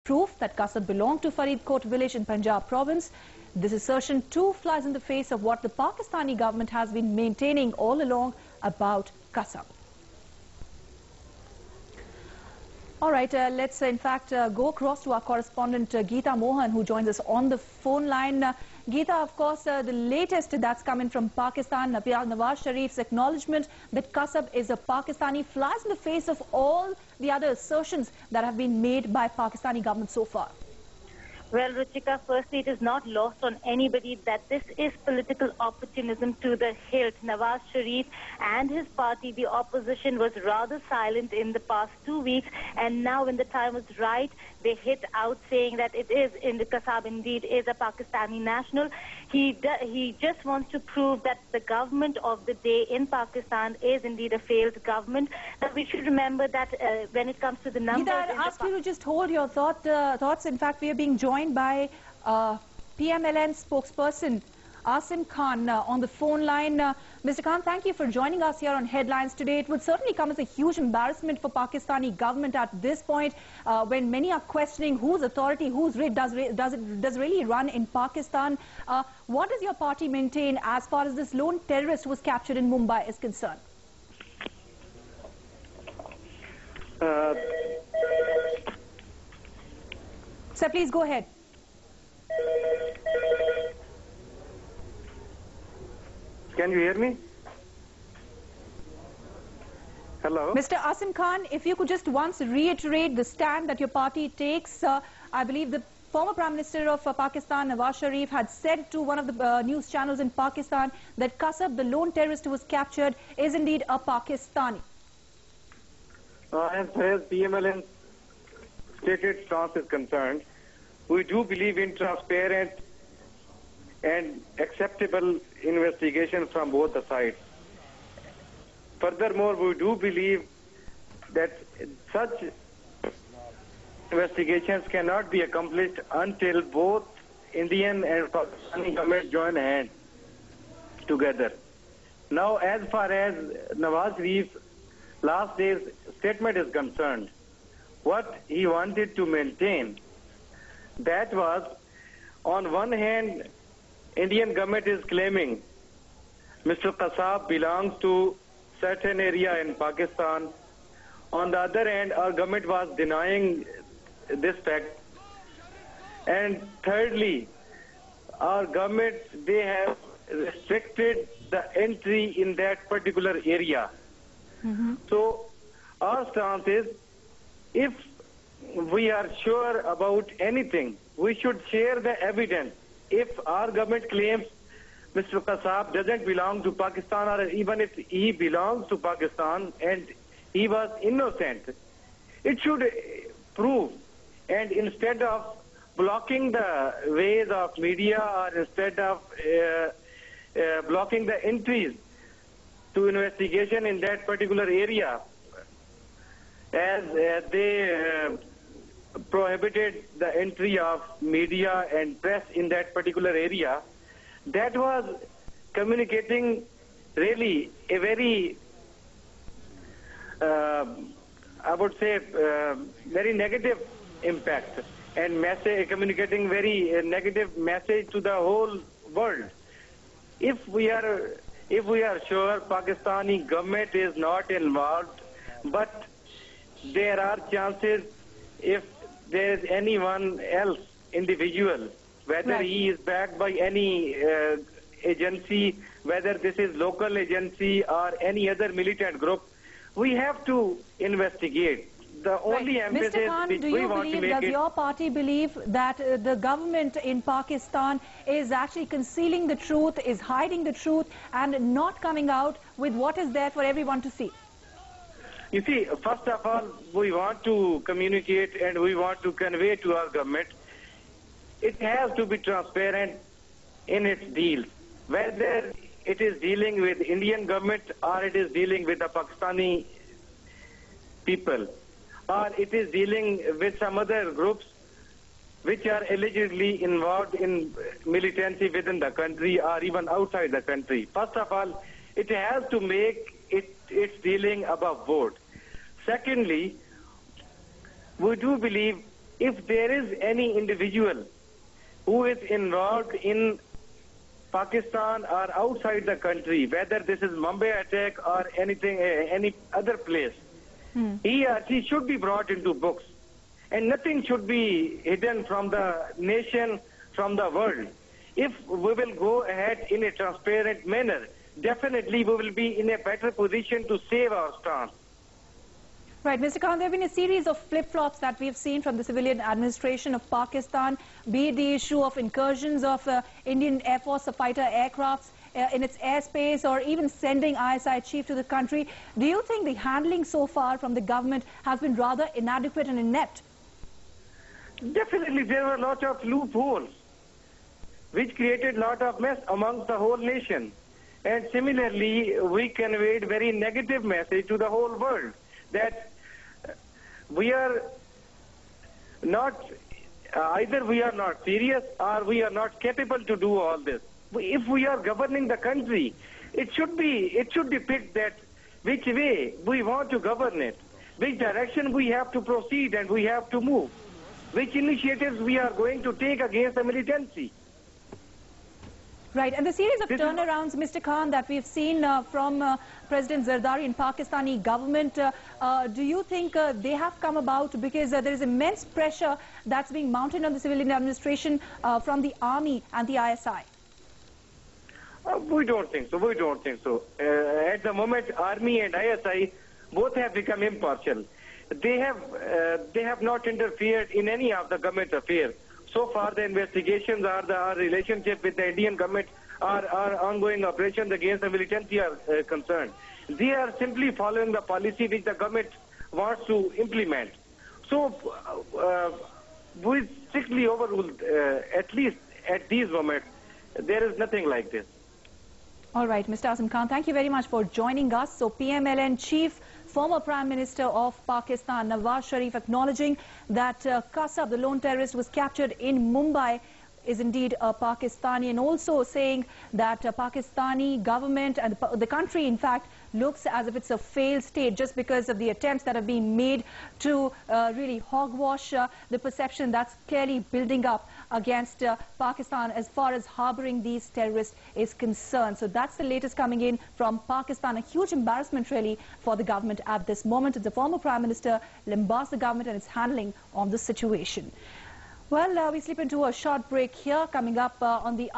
proof that Kasab belonged to Faridkot village in Punjab province. This assertion too flies in the face of what the Pakistani government has been maintaining all along about Kasab. All right, let's in fact go across to our correspondent Geeta Mohan, who joins us on the phone line. Geeta, of course, the latest that's coming from Pakistan, Nawaz Sharif's acknowledgement that Kasab is a Pakistani, flies in the face of all the other assertions that have been made by Pakistani government so far. Well, Ruchika, firstly, it is not lost on anybody that this is political opportunism to the hilt. Nawaz Sharif and his party, the opposition, was rather silent in the past 2 weeks, and now when the time was right, they hit out saying that it is, in the Kasab indeed, is a Pakistani national. He just wants to prove that the government of the day in Pakistan is indeed a failed government. But we should remember that when it comes to the numbers... Geeta, I'd ask you to just hold your thoughts. In fact, we are being joined by PMLN spokesperson Asim Khan on the phone line. Mr. Khan, thank you for joining us here on Headlines today. It would certainly come as a huge embarrassment for Pakistani government at this point when many are questioning whose authority, whose writ does really run in Pakistan. What does your party maintain as far as this lone terrorist who was captured in Mumbai is concerned? Sir, please go ahead. Can you hear me? Hello? Mr. Asim Khan, if you could just once reiterate the stand that your party takes. I believe the former Prime Minister of Pakistan, Nawaz Sharif, had said to one of the news channels in Pakistan that Kasab, the lone terrorist who was captured, is indeed a Pakistani. As far as PMLN stated stance is concerned, we do believe in transparent and acceptable investigation from both the sides. Furthermore, we do believe that such investigations cannot be accomplished until both Indian and Pakistani government join hands together. Now, as far as Nawaz Sharif's last day's statement is concerned, what he wanted to maintain, that was, on one hand, Indian government is claiming Mr. Kasab belongs to certain area in Pakistan. On the other hand, our government was denying this fact. And thirdly, our government, they have restricted the entry in that particular area. So our stance is, if we are sure about anything, we should share the evidence. If our government claims Mr. Kasab doesn't belong to Pakistan, or even if he belongs to Pakistan and he was innocent, it should prove. And instead of blocking the ways of media, or instead of blocking the entries to investigation in that particular area, as they prohibited the entry of media and press in that particular area, that was communicating really a very, I would say, very negative impact, and communicating very negative message to the whole world. If we are sure Pakistani government is not involved, but there are chances if there is anyone else, individual, whether he is backed by any agency, whether this is local agency or any other militant group, we have to investigate. The only emphasis Mr. Khan, which we want to make does your party believe that the government in Pakistan is actually concealing the truth, is hiding the truth, and not coming out with what is there for everyone to see? You see, first of all, we want to communicate and we want to convey to our government, it has to be transparent in its deals. Whether it is dealing with Indian government or it is dealing with the Pakistani people, or it is dealing with some other groups which are allegedly involved in militancy within the country or even outside the country. First of all, it has to make its dealing above board. Secondly, we do believe if there is any individual who is involved in Pakistan or outside the country, whether this is Mumbai attack or anything, any other place, he or she should be brought into books. And nothing should be hidden from the nation, from the world. If we will go ahead in a transparent manner, definitely we will be in a better position to save our stance. Right, Mr. Khan, there have been a series of flip-flops that we've seen from the civilian administration of Pakistan, be it the issue of incursions of Indian Air Force fighter aircrafts in its airspace, or even sending ISI chief to the country. Do you think the handling so far from the government has been rather inadequate and inept? Definitely, there were a lot of loopholes, which created a lot of mess amongst the whole nation. And similarly, we conveyed very negative message to the whole world that we are not, either we are not serious or we are not capable to do all this. If we are governing the country, it should depict that which way we want to govern it, which direction we have to proceed and we have to move, which initiatives we are going to take against the militancy. Right, and the series of turnarounds, Mr. Khan, that we've seen from President Zardari and Pakistani government, do you think they have come about because there is immense pressure that's being mounted on the civilian administration from the army and the ISI? We don't think so. We don't think so. At the moment, army and ISI both have become impartial. They have not interfered in any of the government affairs. So far, the investigations or our relationship with the Indian government, our ongoing operations against the militancy are concerned. They are simply following the policy which the government wants to implement. So, we strictly overruled, at least at these moments, there is nothing like this. All right, Mr. Azim Khan, thank you very much for joining us. So, PMLN Chief, former Prime Minister of Pakistan, Nawaz Sharif, acknowledging that Qasab, the lone terrorist, was captured in Mumbai, is indeed a Pakistani, and also saying that Pakistani government and the country, in fact, looks as if it's a failed state just because of the attempts that have been made to really hogwash the perception that's clearly building up against Pakistan as far as harboring these terrorists is concerned. So that's the latest coming in from Pakistan. A huge embarrassment really for the government at this moment. The former Prime Minister lambasts the government and its handling on the situation. Well, we slip into a short break here. Coming up on the other